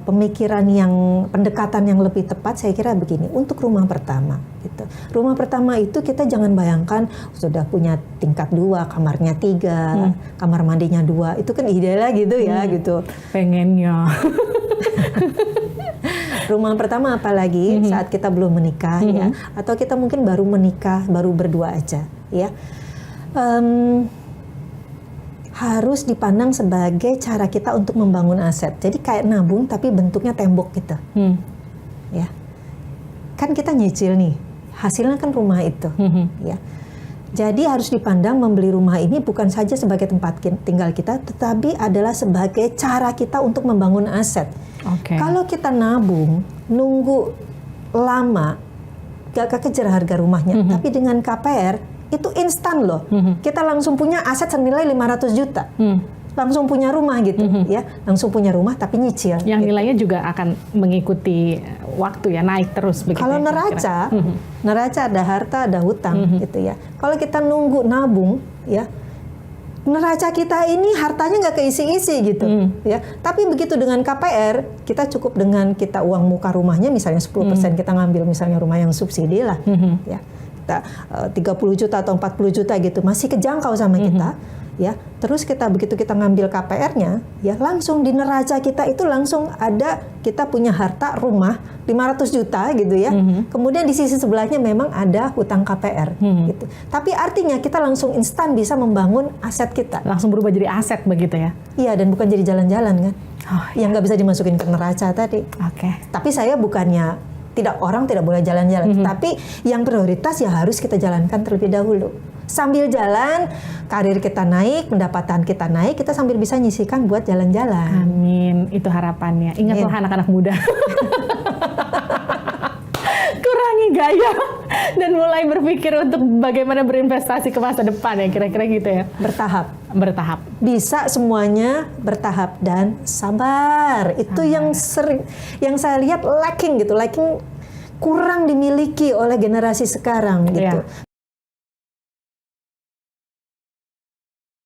pemikiran pendekatan yang lebih tepat, saya kira begini, untuk rumah pertama gitu. Rumah pertama itu kita jangan bayangkan sudah punya tingkat 2, kamarnya 3, kamar mandinya 2, itu kan ideal gitu ya gitu. Pengennya. Rumah pertama apalagi saat kita belum menikah ya, atau kita mungkin baru menikah, baru berdua aja ya. Harus dipandang sebagai cara kita untuk membangun aset. Jadi kayak nabung tapi bentuknya tembok gitu. Ya. Kan kita nyicil nih, hasilnya kan rumah itu. Ya. Jadi harus dipandang membeli rumah ini bukan saja sebagai tempat tinggal kita, tetapi adalah sebagai cara kita untuk membangun aset. Kalau kita nabung, nunggu lama, gak kekejar harga rumahnya, tapi dengan KPR, itu instan loh. Kita langsung punya aset senilai 500 juta. Langsung punya rumah gitu ya. Langsung punya rumah tapi nyicil. Yang gitu. nilainya juga akan mengikuti waktu ya, naik terus begitu. Kalau neraca, neraca ada harta, ada hutang gitu ya. Kalau kita nunggu nabung ya, neraca kita ini hartanya nggak keisi-isi gitu ya. Tapi begitu dengan KPR, kita cukup dengan kita uang muka rumahnya misalnya 10% kita ngambil misalnya rumah yang subsidi lah ya. 30 juta atau 40 juta gitu masih kejangkau sama kita ya. Terus begitu kita ngambil KPR-nya ya, langsung di neraca kita itu langsung ada kita punya harta rumah 500 juta gitu ya. Kemudian di sisi sebelahnya memang ada hutang KPR gitu. Tapi artinya kita langsung instan bisa membangun aset kita. Langsung berubah jadi aset begitu ya. Iya, dan bukan jadi jalan-jalan kan. Yang nggak bisa dimasukin ke neraca tadi. Tapi saya bukannya orang tidak boleh jalan-jalan, tapi yang prioritas ya harus kita jalankan terlebih dahulu. Sambil jalan, karir kita naik, pendapatan kita naik, kita sambil bisa nyisikan buat jalan-jalan. Amin, itu harapannya. Ingatlah anak-anak muda. Kurangi gaya dan mulai berpikir untuk bagaimana berinvestasi ke masa depan ya, kira-kira gitu ya. Bertahap. Bisa semuanya bertahap dan sabar. Itu yang saya lihat lacking kurang dimiliki oleh generasi sekarang gitu.